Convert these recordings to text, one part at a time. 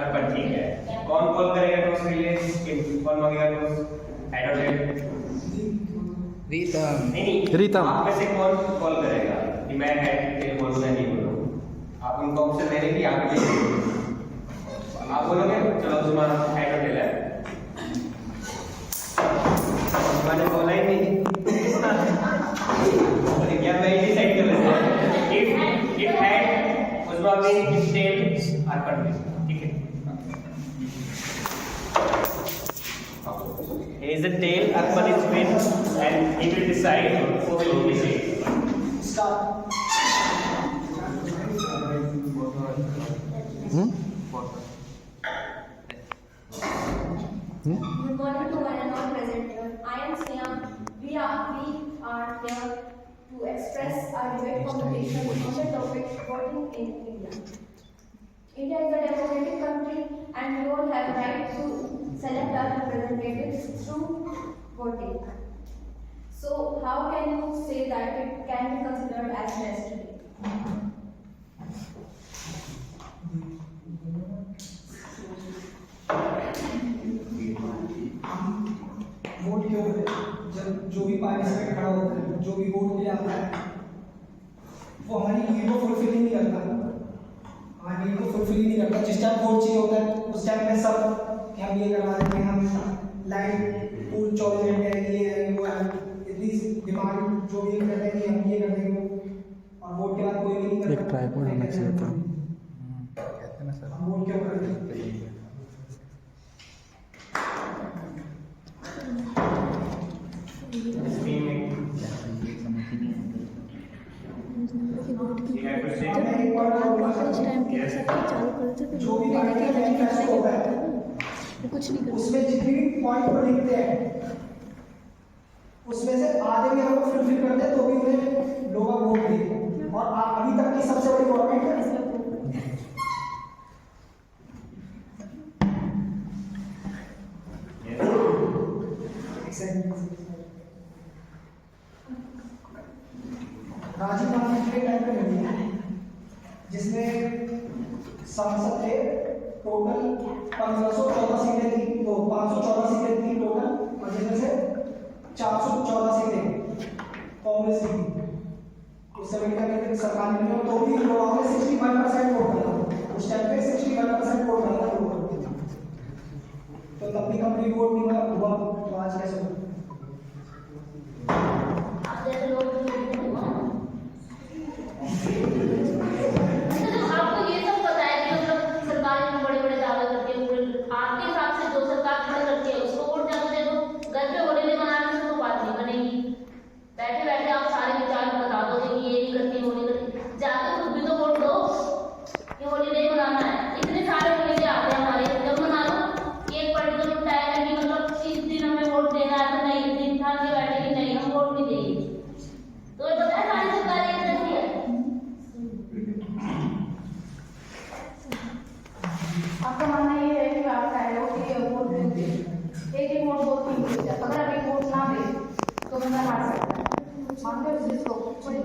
अर्पण, ठीक है। कौन कॉल करेगा टॉस के लिए? कौन मांगेगा टॉस? हेड और टेल? रीतम। नहीं, रीतम। आप में से कौन कॉल करेगा कि मैं हेड टेल बोलूं या नहीं बोलूं? आप उनको ऑप्शन दे रहे कि आप भी आप बोलोगे। चलो तुम्हारा हेड और टेल है। मैंने बोला ही नहीं। क्या मैं ये डिसाइड कर लेता हूं? इफ हेड उसमें भी इफ टेल अर्पण में, ठीक है। Is a tail, Arpan is win, and he will decide who will initiate. Start. Good morning to one and all present here. I am Sneha. We are here to express our debate competition on the topic voting in India. India is a democratic country and we all have right to select our representatives through voting. So how can you say that it can be considered as yesterday? Vote क्यों होते हैं? जब जो भी participant खड़ा होता है, जो भी वोट के लिए आता है, वो हमारी नीड को फुलफिल ही नहीं करता। हमारी नीड को फुलफिल ही नहीं करता। जिस टाइम वोट चाहिए होता है उस टाइम पे सब कि हम ये करवा देंगे, हम लाइट पूल 24 घंटे ये है वो है, इतनी डिमांड जो भी कर देंगे हम ये कर देंगे, और वोट के बाद कोई भी नहीं करता। एक ट्राइपॉड होना चाहिए था। हम वोट क्यों करते हैं? कुछ नहीं कर उसमें जितनी भी पॉइंट पर लिखते हैं उसमें से आधे भी हम लोग फुलफिल करते हैं तो भी उन्हें लोग वोट देते हैं। और अभी तक की सबसे बड़ी गवर्नमेंट है। राजीव गांधी के टाइम पे मिली है जिसमें सांसद थे, टोटल 1514 सीटें थी, तो 514 सीटें थी टोटल, और जिसमें से 414 सीटें कांग्रेस की थी। उस समय का सरकार ने तो भी लोगों ने 65% वोट डाला। उस टाइम पे 65% वोट डाला लोगों ने, तो तब भी कंप्लीट वोट नहीं हुआ, तो आज कैसे हुआ? आपको ये सब पता है कि मतलब सरकार में बड़े-बड़े दावे करती है, आपके हिसाब से जो सरकार खड़ा करती है उसको वोट ज्यादा दे दो। घर पे होलीडे मनाने से तो बात नहीं बनेगी। बैठे बैठे आप सारे विचार बता दो कि ये नहीं करती वो नहीं करती, जाके खुद भी तो वोट दो कि होलीडे मनाना है। इतने सारे होलीडे आते हैं हमारे, जब मना लो। एक पर्टिकुलर टाइम है कि मतलब इस दिन हमें वोट देना है, तो नहीं दिन था कि बैठे कि नहीं हम वोट नहीं देंगे। तो ये पता है सारी सरकार एक जैसी है। आपका मानना ये है कि आप कह रहे हो कि वोट नहीं दे, एक वोट बहुत नहीं मिलता। अगर अभी वोट ना दे तो बंदा हार सकता है। मानते हो इस चीज को?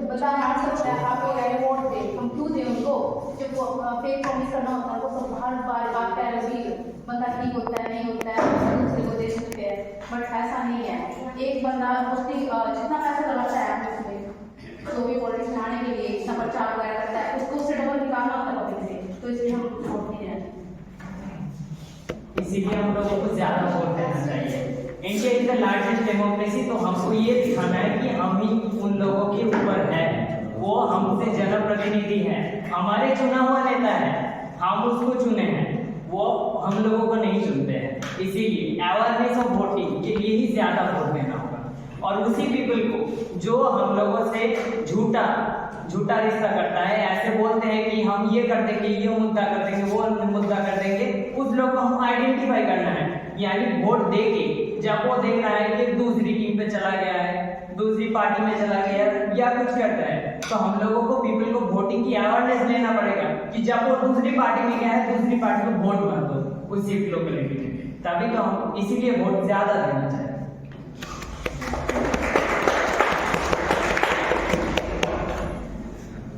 बंदा हार सकता है। आप कह रहे वोट दे, हम क्यों दें उनको? जब वो फेक प्रॉमिस करना होता है वो सब हर बार बात कह रहे कि बंदा ठीक होता है नहीं होता है, दूसरे को दे सकते हैं, बट ऐसा नहीं है। एक बंदा उसकी जितना पैसा लगाता है उसमें जो भी पॉलिटिक्स आने के लिए जितना प्रचार वगैरह करता है उसको उससे डबल निकालना होता है पब्लिक से, तो इसलिए हम वोट नहीं देना। इसीलिए हम लोगों को ज्यादा वोट देना चाहिए। India is the largest democracy, तो हमको ये दिखाना है कि हम ही उन लोगों के ऊपर है, वो हमसे जनप्रतिनिधि है, हमारे चुना हुआ नेता है, हम उसको चुने हैं, वो हम लोगों को नहीं चुनते हैं। इसीलिए अवेयरनेस ऑफ वोटिंग के लिए ही ज्यादा वोट देना होगा, और उसी पीपल को जो हम लोगों से झूठा रिश्ता करता है, ऐसे बोलते हैं कि हम ये कर देंगे, ये मुद्दा कर देंगे, वो मुद्दा कर देंगे, उस लोग को हम आइडेंटिफाई करना है। यानी वोट देके जब वो देख रहा है कि दूसरी टीम पे चला गया है, दूसरी पार्टी में चला गया या कुछ करता है, तो हम लोगों को पीपल को वोटिंग की अवेयरनेस लेना पड़ेगा कि जब वो दूसरी पार्टी में गया है, दूसरी पार्टी को वोट मत दो उस सीट लोकेलिटी में। तभी तो हम इसीलिए वोट ज्यादा देना चाहिए।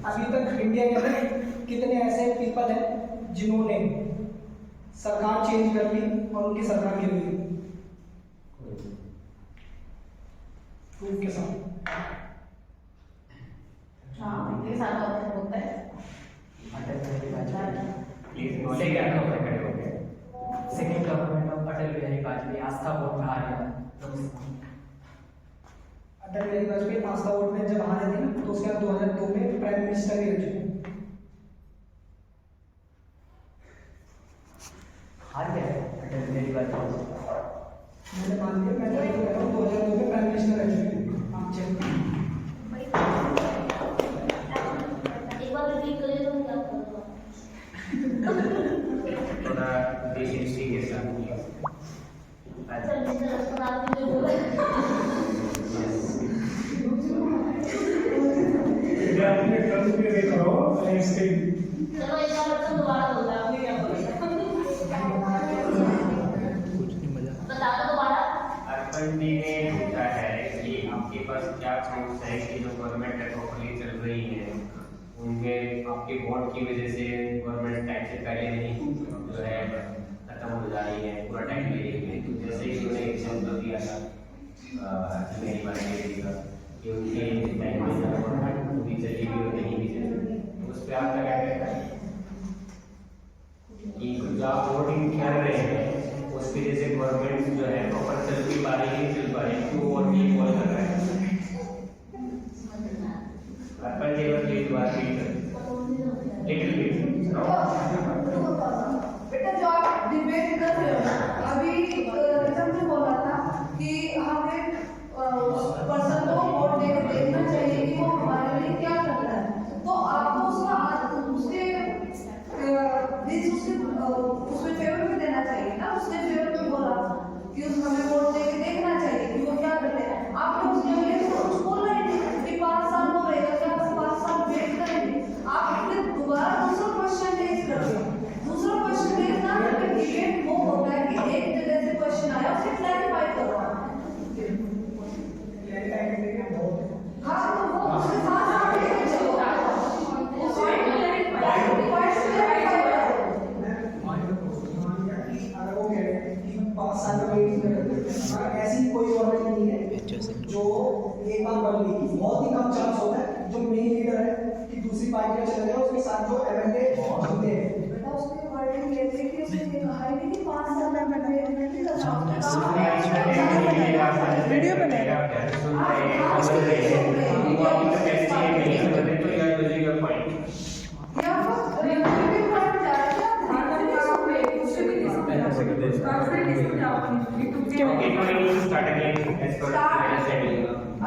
अभी तक इंडिया के अंदर कितने ऐसे पीपल हैं जिन्होंने सरकार चेंज कर ली और उनकी सरकार गिर गई प्रूफ के साथ। हाँ ये सारा होता है। Second government of Atal Bihari Vajpayee Aastha vote में हार गया। अटल बिहारी वाजपेयी आस्था वोट में जब हारे थे ना, तो उसके बाद 2002 में प्राइम मिनिस्टर भी रह चुके। हार गया अटल बिहारी वाजपेयी। मैंने मान लिया, मैं तो कह रहा हूँ 2002 में प्राइम मिनिस्टर रह चुके। आप चेक एक बार रिपीट करिए तो क्या होगा? थोड़ा देश हिस्ट्री के साथ अच्छा मिस्टर रसमन आपने जो बोला चलो एक बार तो दोबारा बोलना आपने क्या बोला बता दो दोबारा। अर्पण जी ने पूछा है कि आपके पास क्या प्रूफ है कि जो गवर्नमेंट है प्रॉपर्ली चल रही है, उनके आपके वोट की वजह से गवर्नमेंट टैक्स से पहले नहीं जो है खत्म हो जा रही है, पूरा टैक्स ले रही है। तो जैसे ही उन्होंने एग्जाम्पल दिया था मेरी बात का कि उनके टाइम में गवर्नमेंट पूरी चली भी और नहीं भी चली, तो उस पर आपका क्या कहना है कि जो आप वोटिंग कर रहे हैं उसकी वजह से गवर्नमेंट जो है प्रॉपर चल भी पा रही है, चल पा रही है, तो वोट नहीं कॉल कर रहा है। अर्पण जी बस एक बार लिटिल बिट बेटा जो आप डिबेट कर रहे हो ना, अभी हमने बोला था कि हमें पर्सन को वोट देकर देखना चाहिए कि वो हमारे लिए क्या कर रहा है। तो आपको उसमें फेवर में देना चाहिए ना। उसने फेवर में बोला कि हमें वोट देकर देखना चाहिए कि वो क्या करते हैं। आपने उसके लिए कुछ बोल रहे थे कि 5 साल हो गए, क्या 5 साल वेट करेंगे। आपने दोबारा दूसरा क्वेश्चन रेज कर दिया। दूसरा क्वेश्चन रेज ना करके डिबेट वो होता है कि एक जगह से क्वेश्चन आया उसे क्लैरिफाई करो। हाँ तो वो उसके साथ साथ लेके चलो, उसमें क्लैरिफाई करो। अगर वो कह रहे हैं कि 5 साल में वेट करें, ऐसी कोई गवर्नमेंट नहीं है जो एक बार बन गई। बहुत ही कम चांस होता है जो मेन लीडर है कि दूसरी पार्टी में चले जाए, उसके साथ जो एमएलए होते हैं। बेटा उसके वर्डिंग ये थे कि उसने ये कहा है कि 5 साल में मैं नहीं कर वीडियो बनाएगा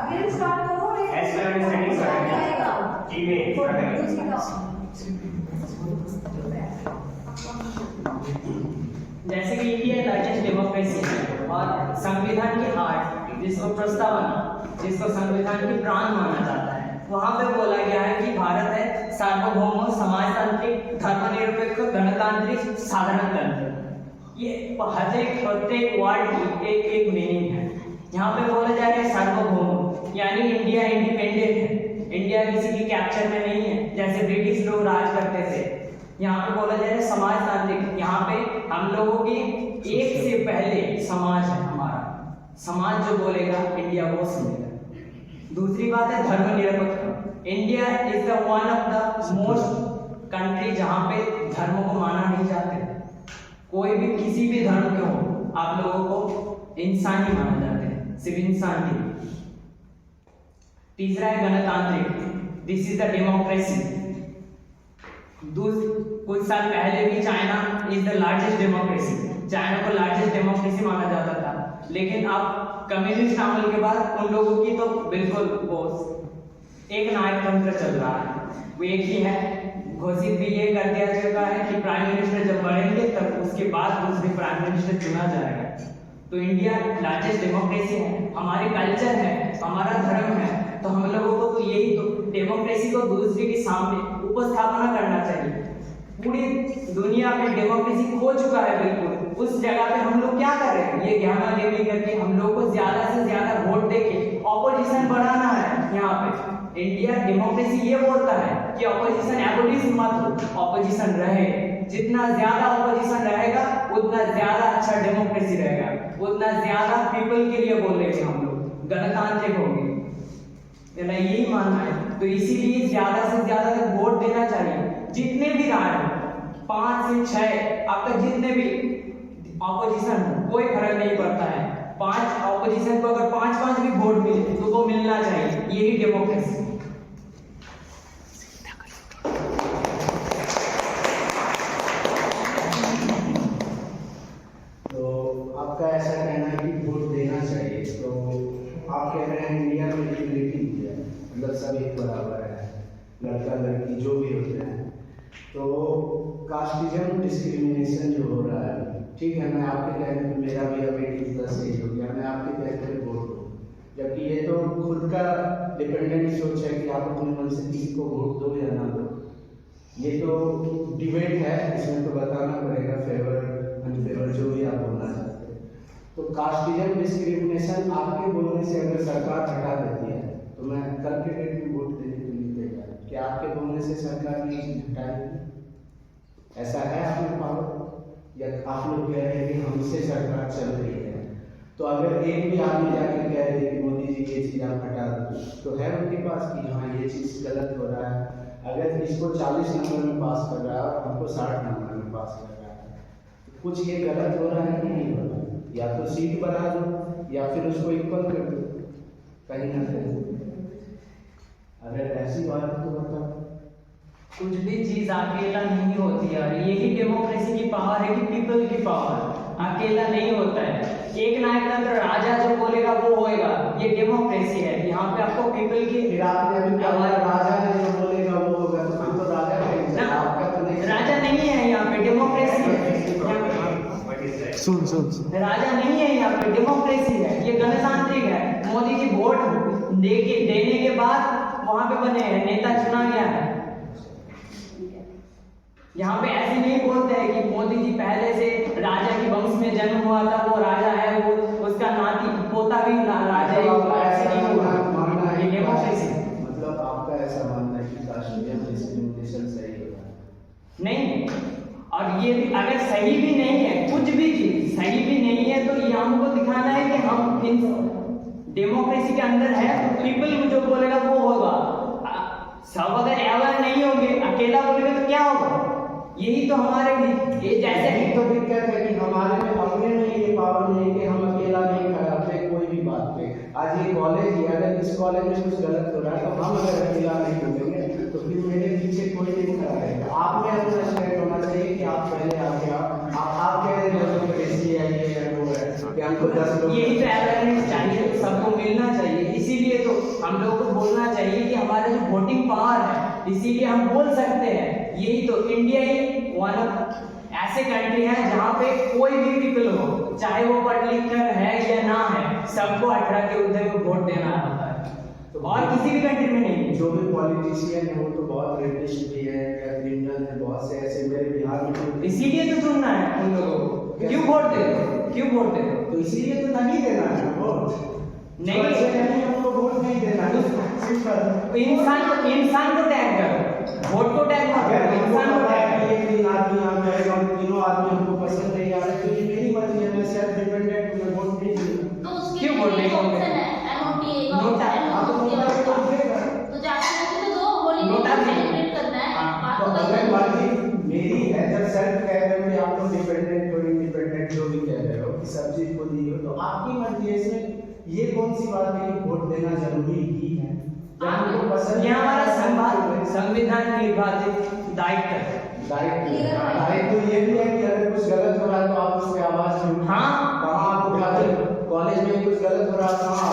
अगेन स्टार्ट करो। जैसे कि इंडिया लार्जेस्ट डेमोक्रेसी है और संविधान की हार्ट जिसको प्रस्तावना, जिसको संविधान की प्राण माना जाता है, वहां पे बोला गया है कि भारत है सार्वभौम समाजतांत्रिक धर्मनिरपेक्ष गणतांत्रिक साधारण तंत्र। ये प्रत्येक वर्ड की एक एक मीनिंग है। यहाँ पे बोला जा रहा है सार्वभौम यानी इंडिया इंडिपेंडेंट है, इंडिया किसी की कैप्चर में नहीं है जैसे ब्रिटिश लोग राज करते थे। यहाँ पे बोला जा रहा है समाजतांत्रिक, यहाँ पे हम लोगों की एक से पहले समाज है, हमारा समाज जो बोलेगा इंडिया वो सुनेगा। दूसरी बात है धर्मनिरपेक्ष। India is the one of the most country जहाँ पे धर्म को माना नहीं जाते। कोई भी किसी भी धर्म के हो, आप लोगों को इंसान ही माना जाते हैं, सिर्फ इंसान ही। तीसरा है गणतांत्रिक, दिस इज द डेमोक्रेसी। कुछ साल पहले भी China is the largest democracy, China को लार्जेस्ट डेमोक्रेसी माना जाता था, लेकिन अब कम्युनिस्ट आमल के बाद उन लोगों की तो बिल्कुल वो एक नायक तंत्र चल रहा है, वो एक ही है। घोषित भी ये कर दिया चुका है कि प्राइम मिनिस्टर जब बढ़ेंगे तब उसके बाद दूसरे प्राइम मिनिस्टर चुना जाएगा। तो इंडिया लार्जेस्ट डेमोक्रेसी है, हमारे कल्चर है, हमारा धर्म है, तो हम लोगों को तो यही तो डेमोक्रेसी को दूसरे के सामने उपस्थापना करना चाहिए। पूरी दुनिया में डेमोक्रेसी खो चुका है बिल्कुल, उस जगह पे हम लोग क्या कर रहे हैं, ये ज्ञाना देवी करके हम लोग को ज्यादा से ज्यादा वोट देके ऑपोजिशन बढ़ाना है। यहाँ पे इंडिया डेमोक्रेसी ये बोलता है कि ऑपोजिशन एबोलिश मत हो, ऑपोजिशन रहे, जितना ज्यादा ऑपोजिशन रहेगा उतना ज्यादा अच्छा डेमोक्रेसी रहेगा, उतना ज्यादा पीपल के लिए बोलेंगे हम लोग, गणतांत्रिक होंगे। मेरा यही मानना है। तो इसीलिए ज्यादा से ज्यादा वोट देना चाहिए। जितने भी राय 5 से 6 आपका जितने भी ऑपोजिशन हो कोई फर्क नहीं पड़ता है। 5 ऑपोजिशन को अगर 5-5 भी वोट मिले तो वो मिलना चाहिए, यही डेमोक्रेसी। तो आपका ऐसा कहना है कि वोट देना चाहिए, तो आप कह रहे हैं इंडिया में इक्वलिटी है, मतलब सब एक बराबर है, लड़का लड़की जो भी होते हैं। तो कास्टिज्म डिस्क्रिमिनेशन जो हो रहा है, ठीक है, मैं आपके कहने पे मेरा भी अब 80+ एज हो गया, मैं आपके कहने पे वोट दूँ, जबकि ये तो खुद का डिपेंडेंट सोच है कि आप अपने मन से किसी को वोट दो या ना दो। ये तो डिबेट है, इसमें तो बताना पड़ेगा फेवर अनफेवर जो भी आप बोलना चाहते हैं। तो कास्टिज्म डिस्क्रिमिनेशन आपके बोलने से अगर सरकार हटा देती है तो मैं कल के डेट में वोट देने के लिए तैयार हूं। क्या आपके बोलने से सरकार ने चीज हटाएगी? ऐसा है आप में पावर, या आप लोग कह रहे हैं कि हमसे सरकार चल रही है? तो अगर एक भी आदमी जाकर कह रहे कि मोदी जी ये चीज़ आप हटा दो, तो है उनके पास कि हाँ ये चीज़ गलत हो रहा है। अगर इसको 40 नंबर में पास कर रहा है और हमको 60 नंबर में पास कर रहा है, तो कुछ ये गलत हो रहा है कि नहीं हो रहा है? या तो सीट बढ़ा दो या फिर उसको इक्वल कर दो, कहीं ना कहीं। अगर ऐसी बात है तो बताओ। कुछ भी चीज अकेला नहीं होती है, और यही डेमोक्रेसी की पावर है कि पीपल की पावर, अकेला नहीं होता है। एक नायक तंत्र राजा जो बोलेगा वो होएगा, ये डेमोक्रेसी है। यहाँ पे आपको पीपल की फिर आपने अभी क्या बोला, राजा ने जो बोलेगा वो होगा, तो फिर तो राजा कहेंगे, आपका तो नहीं। राजा नहीं है यहाँ पे, डेमोक्रेसी है। राजा नहीं है यहाँ पे, डेमोक्रेसी है, ये गणतांत्रिक है। मोदी जी वोट देने के बाद वहां पे बने हैं, नेता चुना गया है। यहाँ पे ऐसे नहीं बोलते हैं कि मोदी जी पहले से राजा के वंश में जन्म हुआ था, वो राजा है, वो उसका नाती पोता भी राजा ही होगा, ऐसे नहीं होगा। ये डेमोक्रेसी है। मतलब आपका ऐसा मानना है कि कास्टिज्म डिस्क्रिमिनेशन सही होगा? नहीं, और ये भी अगर सही भी नहीं है, कुछ भी चीज सही भी नहीं है, तो ये हमको दिखाना है कि हम इन डेमोक्रेसी के अंदर है। तो पीपल जो बोलेगा वो होगा। सब अगर एवर नहीं होंगे, अकेला बोलेगा तो क्या होगा? यही तो हमारे ये जैसे यही तो दिक्कत है कि हमारे में अपने में ये पावर नहीं है कि हम अकेला नहीं खड़ा पे कोई भी बात पे। आज ये कॉलेज है, अगर इस कॉलेज में कुछ गलत हो रहा है तो हम अगर अकेला नहीं होंगे तो फिर मेरे पीछे कोई नहीं खड़ा रहेगा। आप में अपना स्टैंड होना चाहिए कि आप पहले आगे आओ। आप कह रहे हैं कि ऐसी है, ये है, वो है, कि हमको 10 लोग, यही तो अवेयरनेस चाहिए, तो सबको मिलना चाहिए। इसीलिए तो हम लोग को बोलना चाहिए कि हमारा जो वोटिंग पावर है, इसीलिए हम बोल सकते हैं। यही तो इंडिया ही वन ऑफ ऐसे कंट्री है जहाँ पे कोई भी पीपल हो, चाहे वो पढ़ लिख कर है या ना है, सबको 18 के ऊपर में वोट देना होता है। तो और किसी भी कंट्री में नहीं। जो भी पॉलिटिशियन है वो तो बहुत रेपिस्ट भी है या क्रिमिनल है, बहुत से ऐसे मेरे बिहार में तो इसीलिए तो चुनना है उन लोगों को। क्यों वोट दे दो, क्यों वोट दे दो? तो इसीलिए तो नहीं देना है वोट। नहीं, हमको वोट नहीं देना है, सिंपल। इंसान को टैग करो, वोट को टैग मत करो, इंसान को टैग करो। ये 3 आदमी यहाँ पे है और तीनों आदमी हमको पसंद नहीं आ रहे, तो ये मेरी मर्जी है, मैं सेल्फ डिपेंडेंट हूँ, मैं वोट नहीं दूंगा। तो उसके क्यों वोट लिए नहीं ऑप्शन दोगे? है, एमओटी एक नोटा, ऑप्शन है, आप तो नोटा नोटा होगा। तो देगा। तो जाके तो दो, होली नोटा भी। सेलिब्रेट करना है। बात तो तो अगर कर मर्जी मेरी है, जब सेल्फ कह रहे हो कि आप लोग डिपेंडेंट हो, इंडिपेंडेंट जो भी कह रहे हो कि सब चीज को दी हो, तो आपकी मर्जी है। इसमें ये कौन सी बात है कि वोट देना जरूरी ही है? ये हमारा संविधान निर्धारित दायित्व है। दायित्व ये भी है कि अगर कुछ गलत हो रहा है तो आप उस पे आवाज उठाओ। हाँ। कहाँ आप उठाते? कॉलेज में कुछ गलत हो रहा है कहाँ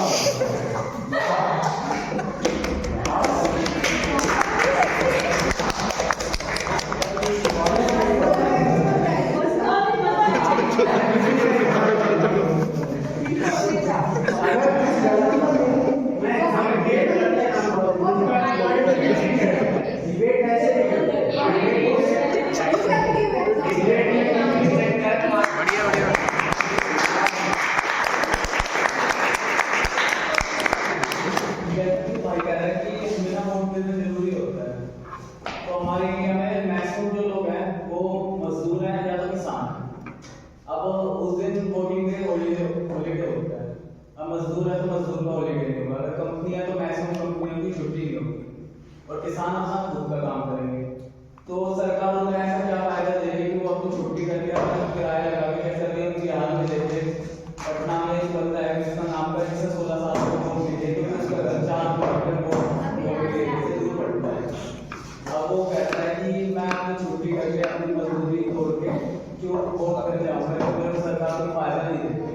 किसान अपना खुद का काम करेंगे। तो सरकार उन्हें ऐसा क्या फायदा दे रही है कि वो अपनी छुट्टी करके अपना किराया लगा के कैसे भी उनकी हाल में देते। पटना में एक बंदा है जिसका नाम का जिसे 16 साल का वोट मिले तो उसका घर 4 किलोमीटर से दूर पड़ता है। अब वो कहता है कि मैं अपनी छुट्टी करके अपनी मजदूरी छोड़ के जो वोट कर जाऊंगा, तो सरकार को फायदा नहीं देती।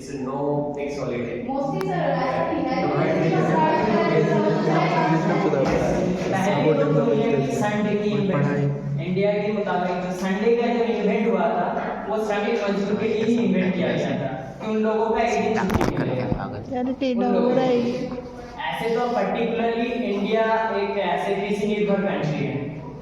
It's no fixed holiday. Mostly sir ऐसा नहीं है संडे की इंडिया के मुताबिक जो संडे का जो इवेंट हुआ था वो श्रमिक मजदूर के लिए ही इवेंट किया गया था कि उन लोगों का एक दिन छुट्टी मिलेगा। ऐसे तो पर्टिकुलरली इंडिया एक ऐसे कृषि निर्भर कंट्री है,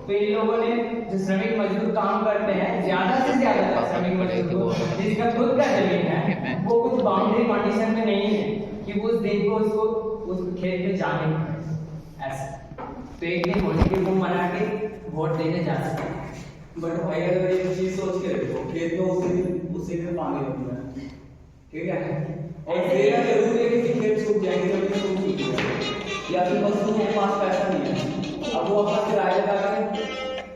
तो इन लोगों ने जो श्रमिक मजदूर काम करते हैं ज्यादा से ज्यादा श्रमिक मजदूर जिसका खुद का जमीन है वो कुछ बाउंड्री कंडीशन में नहीं है कि वो उस दिन को उसको उस खेत में जाने ऐसा, तो एक दिन होली को मना के वोट देने जा सकते हैं। बट भाई अगर एक चीज सोच के देखो, खेत में उसी में पानी होता है, ठीक है, और तेरा जरूर है कि खेत सूख जाएंगे तो सूख जाएंगे, या फिर मजदूर के पास पैसा नहीं है, अब वो अपना किराया लगा के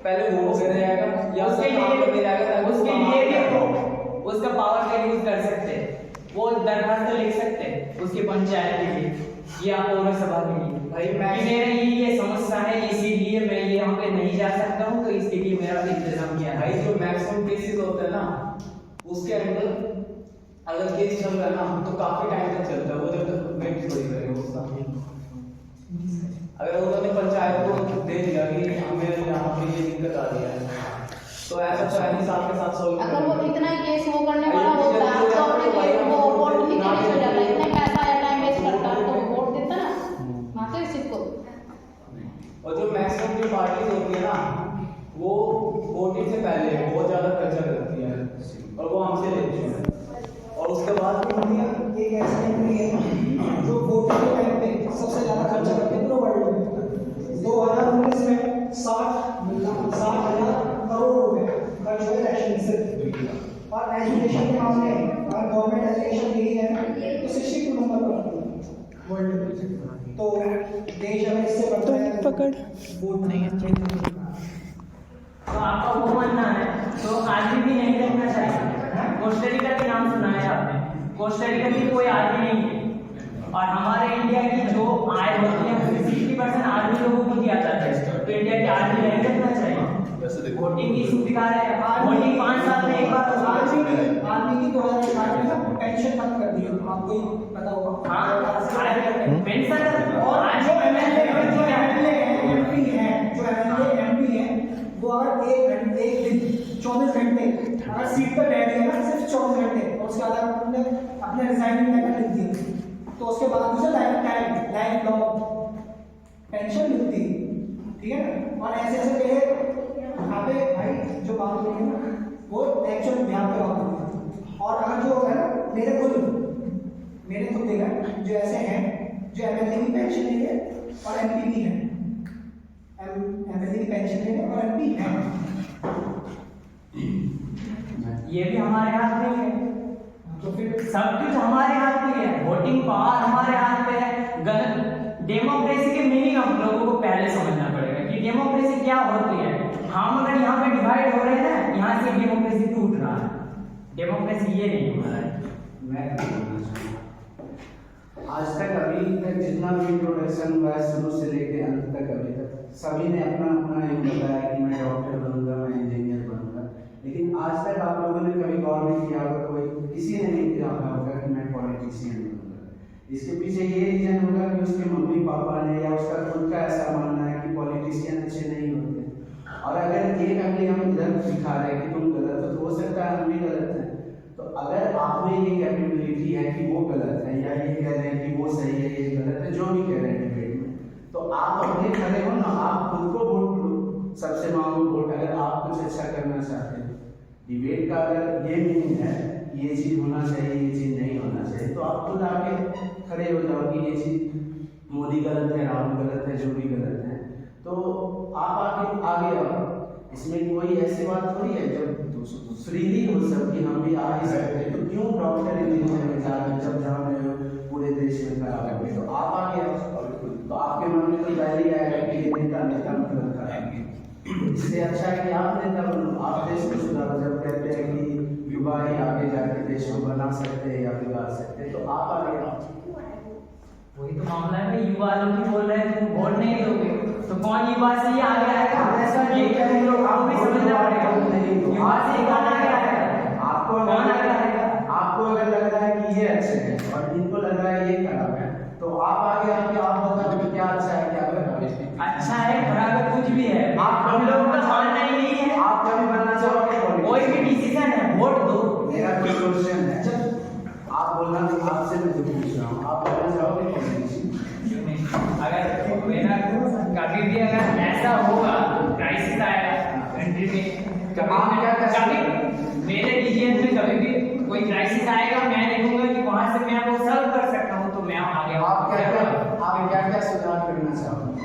पहले वो देने जाएगा या उसके लिए भी उसका पावर का यूज कर सकते हैं, वो दरखास्त लिख सकते हैं उसके पंचायत के लिए या पौर सभा के लिए भाई कि मेरा ये समस्या है इसीलिए मैं ये यहाँ पे नहीं जा सकता हूँ, तो इसके लिए मेरा इंतजाम किया है। भाई जो मैक्सिमम केसेस होते हैं ना उसके अंदर अगर केस चल रहा है ना तो काफी टाइम तक चलता है, वो जब तक वेट थोड़ी करेगा उसका। अगर उन्होंने पंचायत को दे दिया कि हमें यहाँ पे ये दिक्कत आ रही है तो ऐसा तो है साथ के साथ सोल्व अगर वो इतना ही केस वो करने वाला होता है तो अपने वो वोट नहीं देने चल जाता, इतना पैसा या टाइम वेस्ट करता तो वो वोट देता ना ना तो इसी को। और जो मैक्सिमम जो पार्टीज होती है ना वो वोटिंग से पहले बहुत ज्यादा खर्चा करती है और वो हमसे लेती है, और उसके बाद इंडिया एक ऐसा कंट्री है जो वोटिंग के टाइम पे सबसे ज्यादा खर्चा करते हैं पूरे वर्ल्ड में। 2019 में 60,000 करोड़ रुपए खर्च हुए इलेक्शन से, और एजुकेशन के मामले में अगर गवर्नमेंट एजुकेशन दी है तो 62 नंबर पर वर्ल्ड में। तो देश अगर इससे बढ़ता है पकड़ वोट नहीं है तो आपका वो मानना है तो आदमी भी नहीं देखना चाहिए। कोस्टारिका का नाम सुना है आपने, कोस्टारिका की कोई आदमी नहीं है, और हमारे इंडिया की जो आय होती है 60% आदमी लोगों को दिया जाता है, तो इंडिया की आदमी नहीं देखना चाहिए। वोटिंग की सुविधा है, वोटिंग 5 साल में एक बार आर्मी की 2018 में पेंशन खत्म कर दी, आपको पता होगा। हाँ पेंशन और आज जो एमएलए एमपी है वो अगर एक दिन 24 घंटे अगर सीट पर बैठ गया ना सिर्फ 24 घंटे और उसके बाद उन्होंने अपने रिजाइनिंग लेटर लिख दिया तो उसके बाद उसे लाइफ लॉन्ग पेंशन मिलती है, ठीक है ना। और ऐसे ऐसे पहले यहाँ पे भाई जो बात हो रही है ना वो एक्चुअल यहाँ पे बात हो रही है। और अगर जो है ना मेरे खुद देखा जो ऐसे हैं जो एमएलए की पेंशन ले रहे और एमपी भी है, एमएलए की पेंशन ले रहे और एमपी है, ये भी हमारे हाथ में है, तो फिर सब कुछ हमारे हाथ में है, वोटिंग पावर हमारे हाथ में है। गलत डेमोक्रेसी के मीनिंग हम लोगों को पहले समझना पड़ेगा कि डेमोक्रेसी क्या होती है। हम अगर यहाँ पे डिवाइड हो रहे हैं ना, यहाँ से डेमोक्रेसी टूट रहा है, डेमोक्रेसी ये नहीं हो रहा है। आज तक अभी तक जितना भी इंट्रोडक्शन हुआ है शुरू से लेके अंत तक अभी तक सभी ने अपना अपना ये बताया कि मैं डॉक्टर बनूंगा, मैं इंजीनियर बनूंगा, लेकिन आज तक आप लोगों ने कभी गौर नहीं किया होगा, कोई किसी ने नहीं किया होगा कि मैं पॉलिटिशियन बनूंगा। इसके पीछे ये रीजन होगा कि उसके मम्मी पापा ने या उसका खुद का ऐसा मानना है कि पॉलिटिशियन अच्छे नहीं होते, और अगर एक अगले हम इधर दिखा रहे हैं कि तुम गलत हो सकता है हम भी गलत हैं, तो अगर आप में ये कैपेबिलिटी है कि वो गलत है या ये कह रहे हैं कि वो सही है ये गलत है, जो भी कह रहे हैं डिबेट में, तो आप अपने खड़े हो ना, आप खुद को वोट लो, सबसे मांगो वोट अगर आप कुछ अच्छा करना चाहते हैं। डिबेट का अगर ये मीनिंग है कि ये चीज़ होना चाहिए ये चीज़ नहीं होना चाहिए, तो आप खुद आके खड़े हो जाओ कि ये चीज़ मोदी गलत है, राहुल गलत है, जो भी गलत है, तो आप आगे आओ, इसमें कोई ऐसी बात थोड़ी है। जब फ्रीली हो सकती हम भी आ ही सकते हैं, तो क्यों डॉक्टर इंजीनियर में जाना जब जहाँ पूरे देश में खराब है। तो आप आगे आओ, तो आपके मन में कोई बैरी आएगा कि ये नेता मतलब खराब। इससे अच्छा है कि आप नेता बनो, आप देश को सुधारो। जब कहते हैं कि युवा ही आगे जाके देश को बना सकते हैं या बिगाड़ सकते हैं, तो आप आगे आओ। वही तो मामला है भाई, युवा लोग ही बोल रहे हैं तुम वोट नहीं दोगे तो कौन युवा से ही आगे आएगा? ऐसा ये नहीं है, लोग आपको भी समझना पड़ेगा। युवा से ही कौन आगे आएगा? आपको कौन आगे आएगा? आपको अगर लग रहा है कि ये अच्छे हैं और इनको लग रहा है ये खराब है, तो आप आगे आके आप बताओ कि क्या अच्छा है क्या खराब है। अच्छा है खराब है कुछ भी है, आप हम लोग का मानना ही नहीं है। आप कभी बनना चाहोगे? कोई भी डिसीजन है वोट दो। मेरा कोई क्वेश्चन है, आप बोलना, आपसे मैं जो पूछ रहा हूँ, आप बनना चाहोगे पॉलिटिशियन? अगर मेरा कभी भी अगर ऐसा होगा, क्राइसिस आएगा कंट्री में, कभी मेरे रीजन में कभी भी कोई क्राइसिस आएगा, मैं देखूंगा कि वहां से मैं वो सॉल्व कर सकता हूँ, तो मैं आगे आप क्या क्या सुधार करना चाहोगे?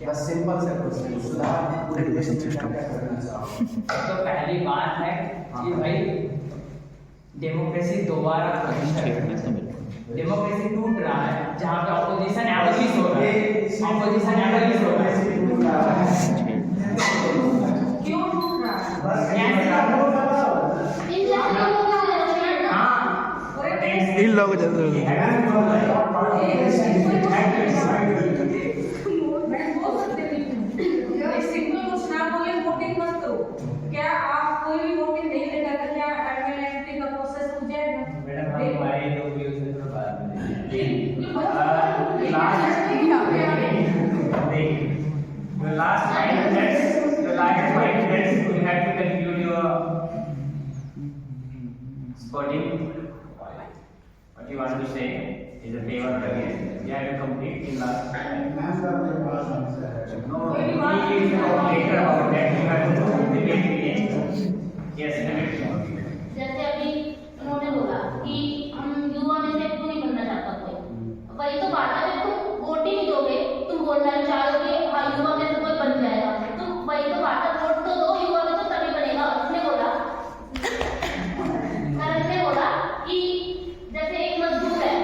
बस सिंपल सा क्वेश्चन, सुधार पूरे देश में क्या करना चाहोगे? तो पहली बात है कि भाई डेमोक्रेसी दोबारा डेमोक्रेसी टूट रहा है, जहाँ पे ऑपोजिशन एबलिश हो रहा है, ऑपोजिशन एबलिश हो रहा है। क्यों टूट रहा है? इन लोगों जैसे सिंपल कुछ ना बोले वोटिंग मत करो। क्या आप कोई भी वोटिंग नहीं देगा तो क्या एडमिनिस्ट्रेटिव का प्रोसेस हो जाएगा? मैडम हमारे दो व्यूज है तो बाद में the last 5 minutes you have to conclude your spotting. What you want to say is a favor again. You have to complete in last 5 minutes. No, we will talk later about that. You have to debate again. Yes, debate. जैसे अभी उन्होंने बोला कि हम युवा में से क्यों नहीं बनना चाहता कोई, वही तो बात है। जब तुम वोट ही नहीं दोगे, तुम बोलना चाहोगे हाँ युवा में से कोई बन जाएगा, तो वही तो बात है। वोट तो दो, युवा में तो तभी बनेगा। उसने बोला कि जैसे एक मजदूर है,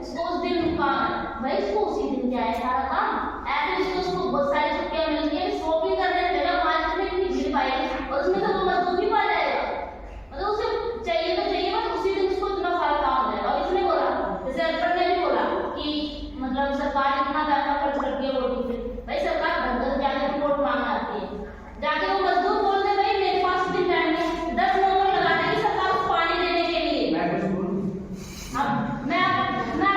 उसको उस दिन काम है भाई, उसको उसी दिन क्या है सारा काम। ऐसे उसको बहुत सारी छुट्टियां मिलती है, शॉपिंग करने चलेगा, मार्केट में इतनी भीड़ पाएगी और उसमें तो वो मजदूर भी पा जाएगा। मतलब उसे चाहिए तो चाहिए, बस उसी दिन उसको इतना सारा काम हो जाएगा। और इसने बोला, जैसे अल्बर्ट ने भी बोला कि मतलब सरकार इतना पैसा खर्च करती है वोटिंग पे, भाई सरकार घर घर जाके वोट मांगने आती है, जाके वो मजदूर बोलते भाई मेरे पास दिन टाइम नहीं, 10 नंबर लगा देगी सरकार को पानी देने के लिए। अब मैं अपने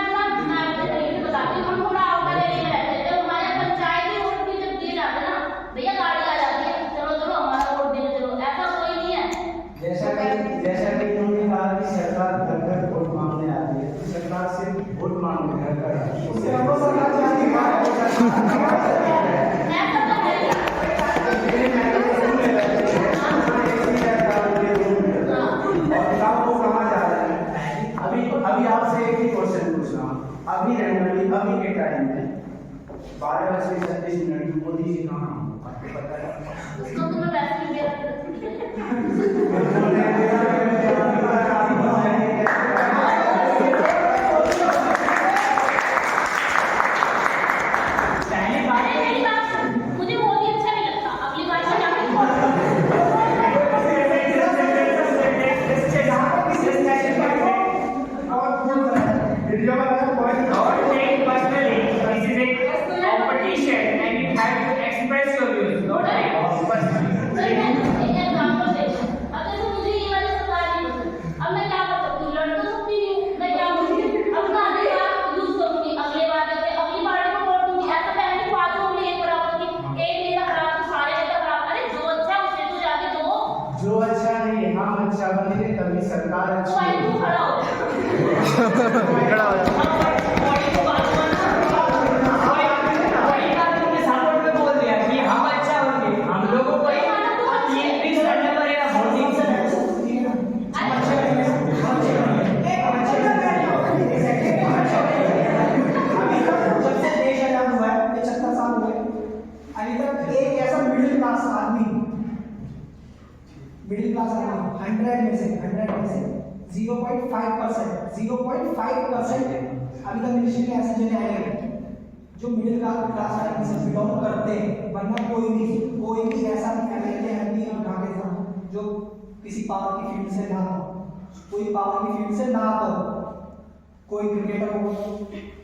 तरीके से बताती हूँ। हम थोड़ा आउटर एरिया में रहते हैं, जब हमारे पंचायती वोट भी जब दिए जाते हैं ना, भैया गाड़ी आ जाती है, चलो चलो हमारा वोट देने चलो, ऐसा कोई नहीं है। जैसा कि उन्होंने कहा कि सरकार घर घर वोट मांगने आती है, तो सरकार सिर्फ वोट मांगने घर घर आती है। उससे हमको सरकार चाहती है अभी आपसे एक ही क्वेश्चन पूछ रहा हूँ। अभी रैंडमली अभी के टाइम में 12:36 मोदी जी कहाँ हैं? आपको पता है? उसको तुम्हें वैसे भी मेरा मुझे मोदी अच्छा नहीं लगता। अगली बार से जाके Don't take personally. This is a competition and you have to express your views. Don't take personally. एक एग्जांपल दे। अब जैसे मुझे ये वाली सरकार नहीं पसंद, अब मैं क्या कर सकती हूँ? लड़ तो सकती नहीं हूँ, मैं क्या करूँगी? अपना अधिकार यूज करूँगी, अगले बार जैसे अगली पार्टी को वोट दूंगी। ऐसा पहले बात होगी एक बराबर की, एक नेता खराब तो सारे नेता खराब। अरे जो अच्छा है उसे तो जाके दो। जो अच्छा नहीं, हम अच्छा बनेंगे तभी सरकार तो भाई अच्छी तू खड़ा हो। खड़ा हो जाओ। बॉडी को बात करना, बॉडी का तुमने सपोर्ट में बोल दिया कि हम अच्छा होंगे, हम लोगों को ये भी करना पड़ेगा वोटिंग से। जब से देश आजाद हुआ है 75 साल हुए, अभी तक में से 0.5% अभी तक मिनिस्ट्री में ऐसे जने आए हैं जो मिडिल क्लास फैमिली से बिलोंग करते हैं, वरना कोई भी ऐसा एमएलए एमपी उठा के जो किसी पावर की फील्ड से ना हो, कोई पावर की फील्ड से ना हो, कोई क्रिकेटर हो,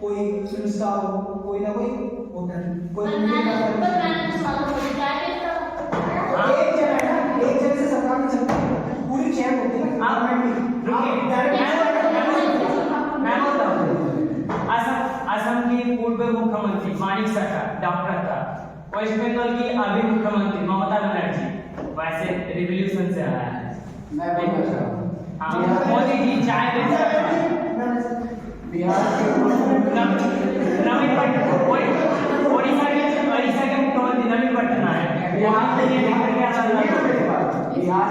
कोई फिल्म स्टार हो, कोई ना कोई होता है, कोई एक जन से सरकार नहीं चलती, पूरी चेयर होती है ना असम की पूर्व मुख्यमंत्री मानिक सरकार डॉक्टर था, वेस्ट बंगाल की अभी मुख्यमंत्री ममता बनर्जी वैसे रिवॉल्यूशन से आया है। मैं बोलना चाहूँ मोदी जी चाय बिहार के नवीन पटनायक ओडिशा के मुख्यमंत्री नवीन पटनायक बिहार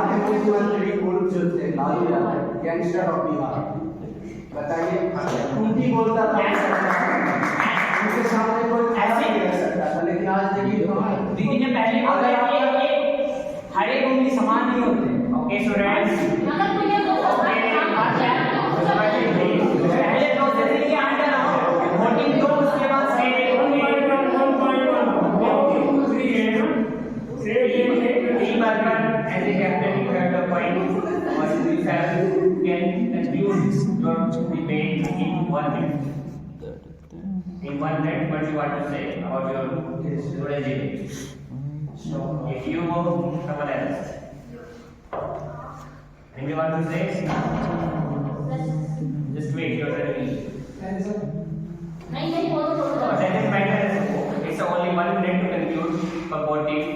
के मुख्यमंत्री पूर्व जो थे लालू यादव, गैंगस्टर ऑफ बिहार, बताइए उनकी बोलता था उनके सामने कोई ऐसे ही रह सकता था, लेकिन आज देखिए दीदी ने पहली बात ये हर एक उंगली समान नहीं होते। ओके स्टूडेंट्स, पहले तो जैसे कि अंडर वोटिंग दो, उसके बाद as a captain you have the point or you have can conclude your debate in 1 minute. In 1 minute, what you want to say about your today's debate? If you go, someone else. Anyone want to say? Just wait, your turn. नहीं बोलो Doesn't matter. It's only 1 minute to conclude for voting.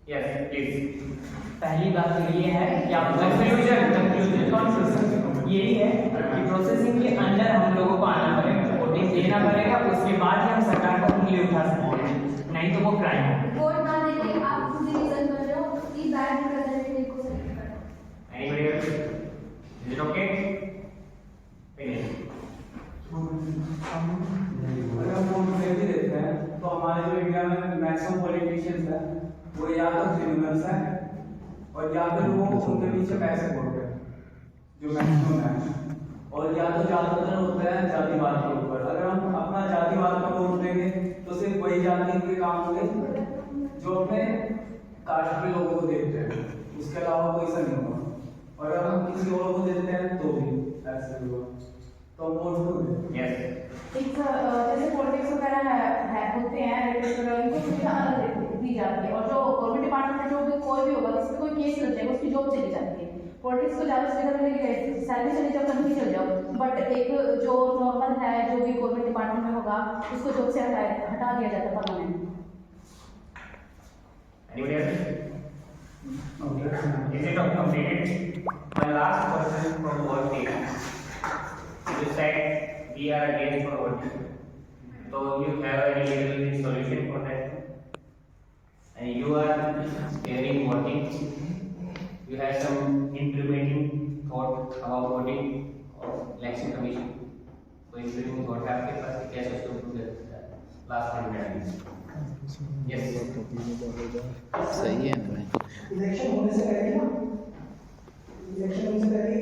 Yes, please. पहली बात तो ये है कि आप conclusion यही है कि प्रोसेसिंग के अंदर हम लोगों को आना पड़ेगा, वोटिंग देना पड़ेगा, उसके बाद ही हम सरकार को उंगली उठा सकते हैं, नहीं तो वो क्राइम है। वोट ना देके आप खुद ही रीजन कर रहे हो कि बैड रिप्रेजेंटेटिव को सेलेक्ट करो। Anybody else? Is it okay? Finish. अगर हम वोट दे भी देते हैं तो हमारे जो इंडिया में मैक्सिमम पॉलिटिशियंस हैं वो या तो क्रिमिनल्स हैं और या फिर वो उनके पीछे पैसे खोलते हैं जो मैक्सिमम है, और या तो ज्यादातर होता है जातिवाद के ऊपर। अगर हम अपना जातिवाद का वोट देंगे तो सिर्फ वही जाति के काम होंगे जो अपने कास्ट के लोगों को देखते हैं, उसके अलावा कोई सा नहीं होगा। और अगर हम किसी और को देते हैं तो भी ऐसे होगा, तो हम वोट को दें। Yes. एक जैसे पॉलिटिक्स वगैरह है होते हैं रेडियो वगैरह, इनको सुविधा अलग दी जाती है, और जो गवर्नमेंट डिपार्टमेंट में जो भी कोई भी होगा जिसमें कोई केस लग जाएगा उसकी जॉब चली जाती है। पॉलिटिक्स को ज़्यादा सुविधा मिलेगी, सैलरी चली जाओ कहीं चल जाओ, बट एक जो नॉर्मल है जो भी गवर्नमेंट डिपार्टमेंट में होगा उसको जॉब से हटा दिया जाता है permanent. Anybody else? Is it completed? My last question from what team? You said we are against for voting. So you have any legal solution for that? And you are steering voting. You have some implementing thought about voting or election commission. So implementing thought है आपके पास क्या सोचते हो last 1 minute? Yes. सही है तो election होने से पहले ना, इलेक्शन होने से पहले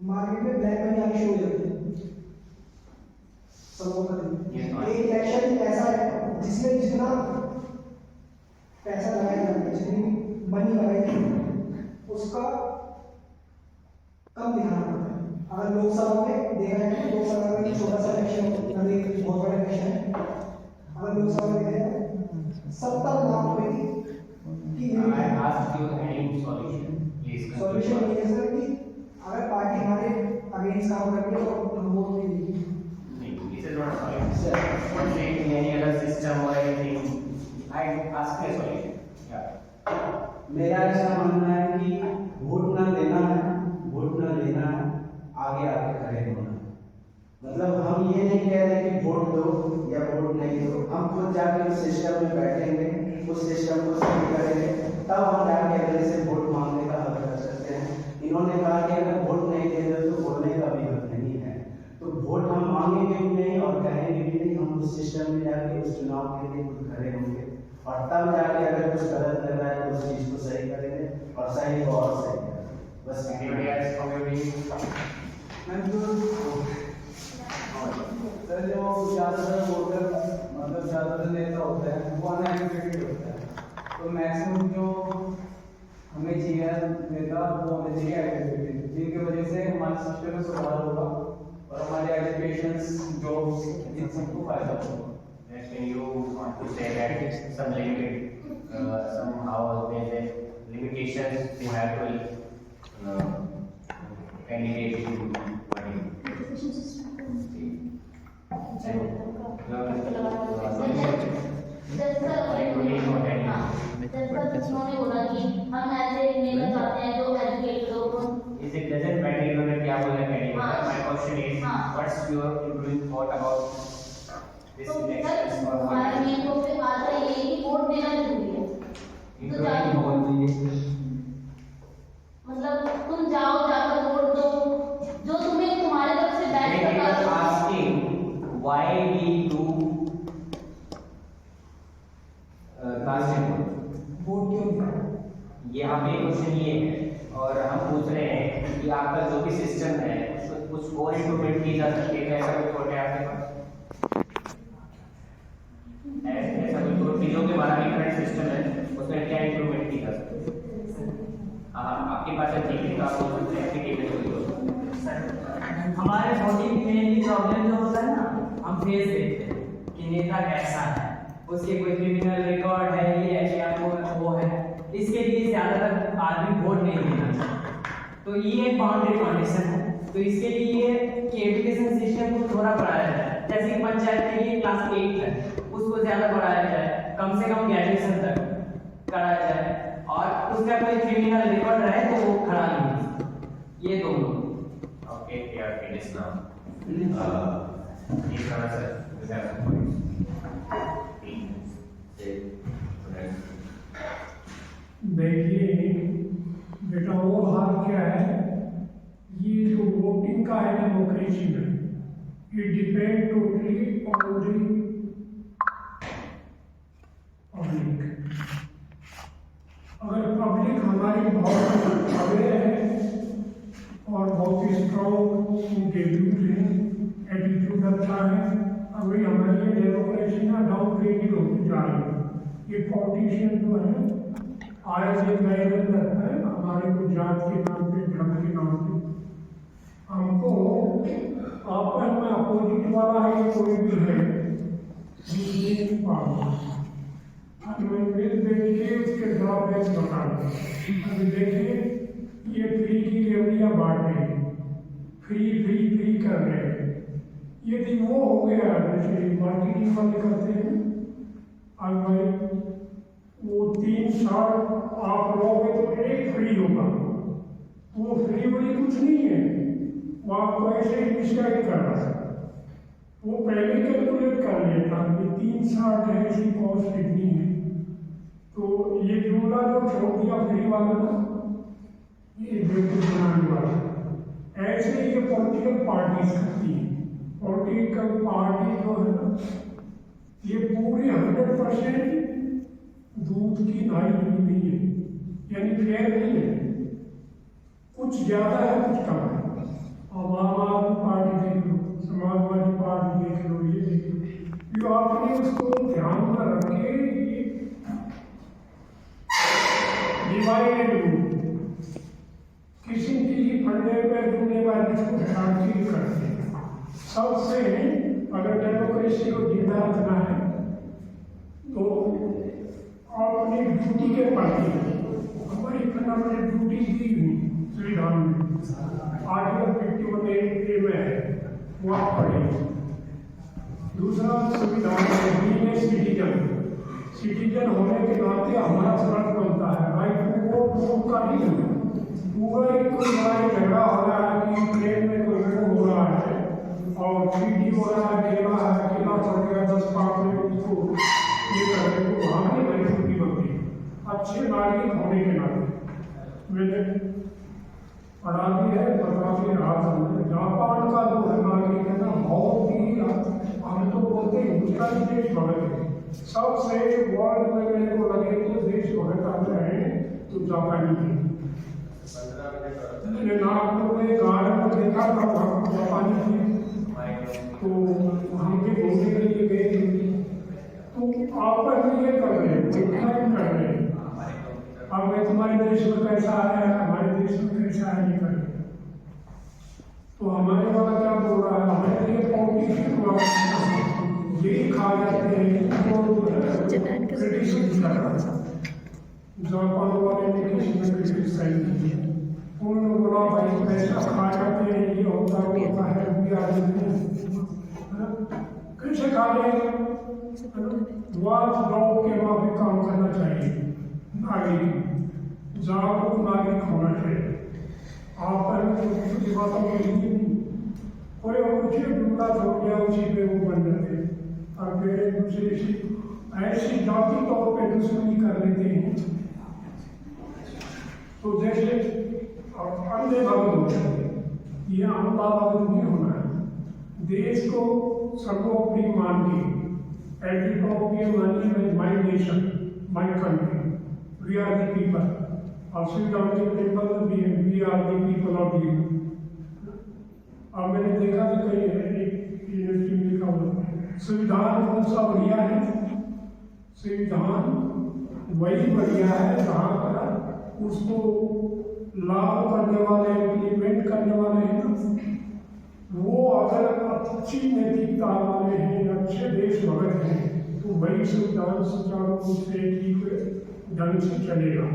मार्केट में ब्लैक मनी आनी शुरू हो जाती है। एक इलेक्शन ऐसा है जिसमें जितना पैसा लगाया जाता है, जितनी मनी लगाई जाती है, उसका कम दिखाना पड़ता है। अगर लोकसभा में देखा जाए तो लोकसभा में छोटा सा इलेक्शन अभी बहुत बड़ा इलेक्शन है, अगर लोकसभा में देखा जाए 70 लाख रुपए की I ask you any solution, please. Solution ये है सर कि अगर पार्टी हमारे अगेंस्ट काम कर रही है तो हम वोट नहीं देंगे। This is not a solution. Not saying in any other system or anything. I ask a solution. Yeah. मेरा ऐसा मानना है कि वोट ना देना है, वोट ना लेना है, आगे आके खड़े होना है। मतलब हम ये नहीं कह रहे कि वोट दो या वोट नहीं दो, हम खुद जाके उस सिस्टम में बैठेंगे, उस सिस्टम को सही करेंगे, तब हम जाके अगले से वोट मांगने का हक कर सकते हैं। इन्होंने कहा कि अगर वोट नहीं दे रहे तो बोलने का भी हक नहीं है, तो वोट हम मांगेंगे भी नहीं और कहेंगे भी नहीं, हम उस सिस्टम में जाके उस चुनाव के लिए खुद खड़े होंगे और तब जाके अगर कुछ गलत लग रहा है तो उस चीज को सही करेंगे और सही को और सही करेंगे। ज़्यादातर वोटर मतलब ज़्यादातर नेता होता है वो अनएजुकेटेड होता है, तो मैक्सिमम जो हमें चाहिए नेता वो हमें चाहिए एजुकेटेड, जिनकी वजह से हमारे सिस्टम में सुधार होगा और हमारे एजुकेशन जॉब्स इन सबको फायदा होगा। Can you want to say that some limit somehow there is limitations to have to candidate to उन्होंने बोला कि हम ऐसे नेता चाहते हैं जो एजुकेटेड हो। Is it doesn't matter इन्होंने क्या बोला candidate? My question is, what's your improving thought about this तो election? सर हमारा मेन तो फिर आता है ये कि वोट देना जरूरी है। तो मतलब तुम जाओ जाकर वोट दो, जो तुम्हें तुम्हारे तरफ से They बैठ were asking why we do casting vote. Vote क्यों दिया? यहाँ पे क्वेश्चन ये है और हम पूछ रहे हैं कि आपका जो भी सिस्टम है उसको कुछ और इम्प्रूवमेंट की जा सकती है, ऐसा कुछ थॉट है आपके पास? ऐसा कोई थॉट की जो कि हमारा भी करंट सिस्टम है उसमें क्या इम्प्रूवमेंट की जा सकती है? हाँ आपके पास है, ठीक है, तो आप बोल सकते हैं आपकी टीम में कोई हमारे वोटिंग में मेनली प्रॉब्लम जो होता है ना, हम फेस देखते हैं कि नेता कैसा है, उसके कोई क्रिमिनल रिकॉर्ड है, ये है या वो है, इसके लिए ज्यादातर आदमी वोट नहीं देना चाहते। तो ये एक बाउंड्री कंडीशन है, तो इसके लिए कि एजुकेशन सिस्टम को थोड़ा बढ़ाया जाए, जैसे कि पंचायत के लिए क्लास 8 है उसको ज्यादा बढ़ाया जाए, कम से कम ग्रेजुएशन तक कराया जाए, और उसका कोई क्रिमिनल रिकॉर्ड रहे तो वो खड़ा नहीं। ये दोनों Okay, we are finished now. Please answer. You have some points. देखिए बेटा, वो हाल क्या है, ये जो वोटिंग का है डेमोक्रेसी में, ये depend totally on the public. अगर पब्लिक हमारी बहुत अवेयर है और बहुत ही स्ट्रॉन्ग उनके व्यूज हैं, एटीट्यूड अच्छा है, अभी हमारी ये डेमोक्रेसी ना डाउन ग्रेडिंग होती जा रही है। ये पॉलिटिशियन जो है आए दिन नए दिन रहता है हमारे को जात के नाम पे, धर्म के नाम पे, हमको आपस में अपोजिट वाला है कोई भी है मिल बैठ के उसके जवाब बता दें। अभी देखिए ये फ्री की लेवलियाँ बांट रहे हैं, फ्री फ्री फ्री कर रहे हैं, यदि वो हो गया जैसे मार्केटिंग वाले करते हैं, और भाई वो 3 साल आप लोगे तो एक फ्री होगा, वो फ्री वाली कुछ नहीं है, वो आपको ऐसे ही डिसाइड कर रहा है, वो पहले कैलकुलेट कर लेता कि 3 साल है इसकी कॉस्ट कितनी है, तो ये जुमला जो छोड़ दिया फ्री वाला ना, ये बेवकूफ बनाने वाला। ऐसे ही ये पॉलिटिकल पार्टीज करती है। पॉलिटिकल पार्टी जो है ना, ये पूरी 100% दूध की नाई हुई नहीं है, यानी फेयर नहीं है, कुछ ज्यादा है कुछ कम है। अब आम आदमी पार्टी देख लो, समाजवादी पार्टी देख लो, ये देख लो, ये आपने उसको ध्यान में रख के ये डिवाइडेड ग्रुप किसी की फंडे पर जुम्मेवारी को शांति करते हैं। सबसे अगर डेमोक्रेसी को जिंदा रखना है तो अपनी ड्यूटी के प्रति हमारी फंडामेंटल ड्यूटी दी हुई संविधान में आर्टिकल 51A में है, वो आप पढ़ेंगे। दूसरा संविधान में सिटीजन होने के नाते हमारा फर्ज बनता है राइट टू वोट का ही है। पूरा ही कोई लड़ाई झगड़ा हो रहा है कि ट्रेन में कोई हो रहा है और पीटी हो रहा है, अकेला चढ़ गया 10-5 मिनट को ये करने को, वहाँ भी हमारी ड्यूटी बनती है अच्छे नागरिक होने के नाते। मैंने पढ़ा भी है, बता भी रहा था। जापान का जो है नागरिक है ना, बहुत ही हम तो बोलते हैं दूसरा देश भगत है, सबसे वर्ल्ड में मेरे को लगे तो देश भगत अगर है तो जापानी है। मैंने नागपुर में गार्डन में देखा था, जापानी थे, तो हम भी घूमने के लिए गए थे, तो आप पर ये कर रहे हैं, डिफाइन कर रहे हैं। अब मैं तुम्हारे देश में कैसा है, हमारे देश में कैसा है, ये कर रहे हैं। तो हमारे वाला क्या बोल रहा है, हमारे लिए पॉलिटिशियन को यही खा जाते हैं, क्रिटिसाइज कर रहा है। जापान वाले ने किसी ने क्रिटिसाइज किया, उन्होंने बोला भाई पैसा खा जाते हैं, ये होता है, भी आ जाते हैं। कैसे खा लेंगे? वाद लॉ के मुताबिक काम करना चाहिए। नागरिक जागरूक नागरिक होना चाहिए। आप छोटी बातों के लिए कोई कुछ टुकड़ा छोड़ गया, उसी पे वो बन जाते हैं और फिर एक दूसरे से ऐसी जाति तौर पे दुश्मनी कर लेते हैं। तो जैसे अंधे भगत होते हैं, ये अंधा भगत नहीं होना है। देश को सर्वोपरि मान के my nation, my country, we are the people और श्रीराम के temple we are the people of you. अब मैंने देखा कि कहीं एक यूनिवर्सिटी में लिखा हुआ संविधान कौन सा बढ़िया है? संविधान वही बढ़िया है जहाँ पर उसको लागू करने वाले, इम्प्लीमेंट करने वाले हैं, वो अगर अच्छी नैतिकता वाले हैं, अच्छे देशभक्त हैं, तो वही संविधान सुचारू रूप से ठीक ढंग से चलेगा।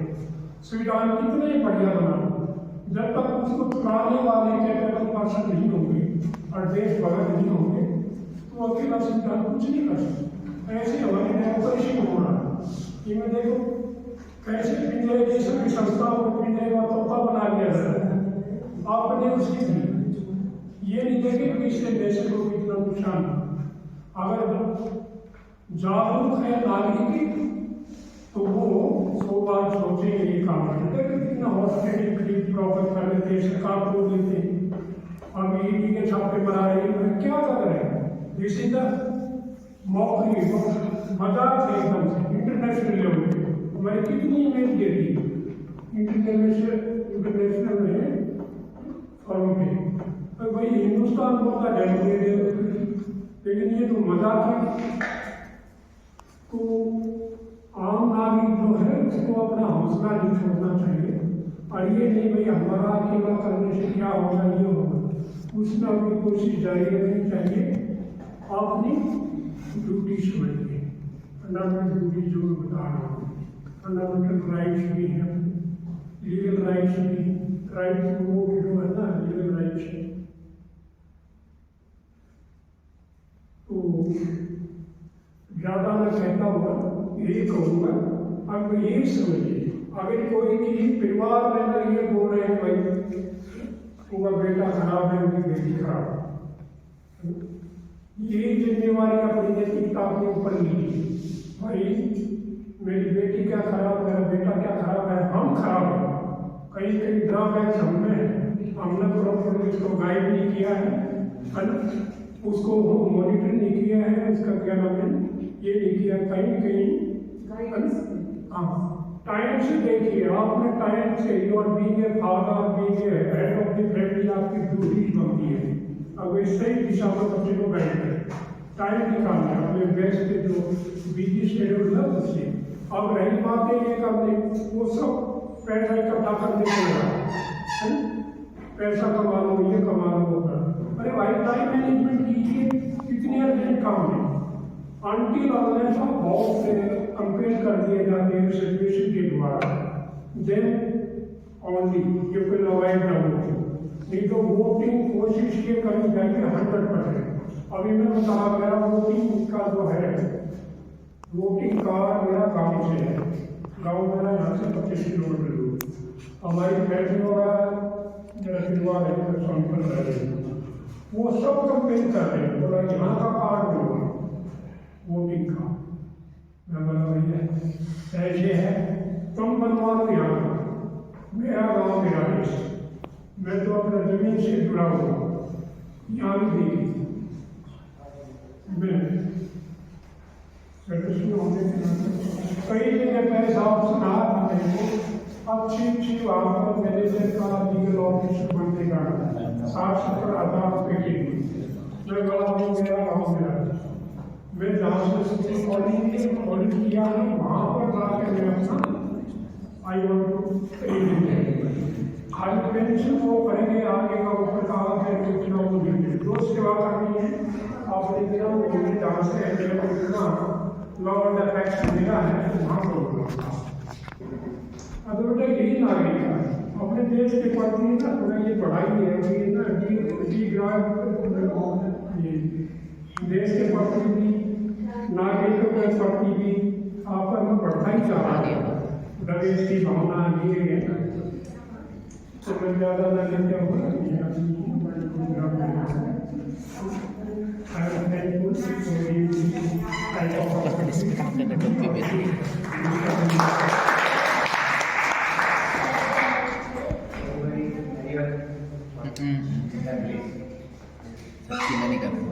संविधान कितने बढ़िया बना, जब तक उसको चुराने वाले कैपेबल पर्सन नहीं होंगे और देशभक्त नहीं होंगे, तो अकेला संविधान कुछ नहीं कर सकता। ऐसे हमारी डेमोक्रेसी में हो रहा है। इनमें देखो कैसे पिंजरे जैसे की संस्थाओं को पिंजरे का तोहफा बना दिया जाता है, आपने उसकी भी ये नहीं देखे कि इससे देश को कितना नुकसान। अगर जागरूक है नागरिक तो वो 100 बार सोचे ये काम करते, कितना हॉस्पिटल प्रॉपर कर लेते हैं, सरकार तोड़ लेते हैं। अब ईडी के छापे मरा रहे हैं, क्या कर रहे हैं? दिस इज द मौके मजाक है एकदम से इंटरनेशनल लेवल पे। हमारी कितनी इमेज गिरी इंटरनेशनल में फॉर्म पे, तो भाई हिंदुस्तान बोलता डेमोक्रेसी, लेकिन ये तो मजाक है। तो आम नागरिक जो है उसको अपना हौसला नहीं छोड़ना चाहिए और ये नहीं भाई हमारा अकेला करने से क्या होगा, ये होगा, उसमें अपनी कोशिश जारी रखनी चाहिए। अपनी ड्यूटी समझिए, फंडामेंटल ड्यूटी जो बता रहा हूँ, फंडामेंटल राइट्स भी हैं, लीगल राइट्स भी, राइट टू वोट जो है ना, लीगल राइट्स। तो ज़्यादा मैं कहता हुआ यही कहूँगा, अब यही समझिए, अगर कोई चीज परिवार में अगर ये बोल रहे हैं भाई उनका बेटा खराब है, उनकी बेटी खराब है, ये जिम्मेवारी अपनी नैतिकता अपने ऊपर लीजिए। भाई मेरी बेटी क्या खराब है, मेरा बेटा क्या खराब है, हम खराब हैं, कहीं कहीं ड्रॉबैक्स हमने हैं, हमने प्रॉपर उसको गाइड नहीं किया है, उसको मॉनिटर नहीं किया है, उसका क्या नाम है, ये नहीं किया, कहीं टाइम से देखिए, आपने टाइम से your being a father, being a head of the family, आपकी ड्यूटीज बनती है। अब सही दिशा में बच्चे को गाइड करें, टाइम निकालना है अपने बेस्ट के जो बिजी शेड्यूल है उससे। अब रही बात है ये करने, वो सब पैसा इकट्ठा करने के लिए पैसा कमा लो, ये कमा लो, वो कर। अरे भाई टाइम मैनेजमेंट कीजिए, कितने अर्जेंट काम है। आंटी वाले सब बहुत से कंपेयर कर दिए जाते हैं सिचुएशन के द्वारा, then only you can avoid the voting. नहीं तो वोटिंग कोशिश ये करनी चाहिए 100%। अभी मैं बता मेरा वोटिंग का जो है, वोटिंग कार्ड मेरा गाँव से है, गाँव मेरा यहाँ से 25 किलोमीटर दूर। हमारी फैमिली वगैरह मेरा परिवार है, सैंपल रह रहे हैं, वो सब कंपेयर कर रहे हैं, बोला यहाँ का कार्ड होगा वोटिंग का। मैं बोला भैया ऐसे है, तुम बनवा लो यहाँ, मेरा गाँव मेरा देश, मैं तो अपना जमीन से जुड़ा हुआ, यहाँ भी देखिए कई जगह पैसा ऑप्शन आ रहे हो, अच्छी वहाँ पर मैनेजर का लीगल ऑफिसर बनने का 60-70 हज़ार रुपये के लिए मैं बड़ा हूँ, मेरा गाँव में आता हूँ। मैं जहाँ से स्कूल कॉलेज किया है वहाँ पर जाकर मैं अपना I want to read her pension वो करेंगे आगे का ऊपर का आगे कुछ ना वो देंगे जो सेवा करनी है आप देखना वो भी जहाँ से कितना लॉ एंड टैक्स मिला है वहाँ पर अगर बेटा यही नागरिक है अपने देश के प्रति ना थोड़ा ये पढ़ाई है कि ना देश के प्रति भी नागरिकों के प्रति भी आपका मन बढ़ता ही जा रहा है देश की भावना ये है तो मैं ज़्यादा ना लेते नहीं कर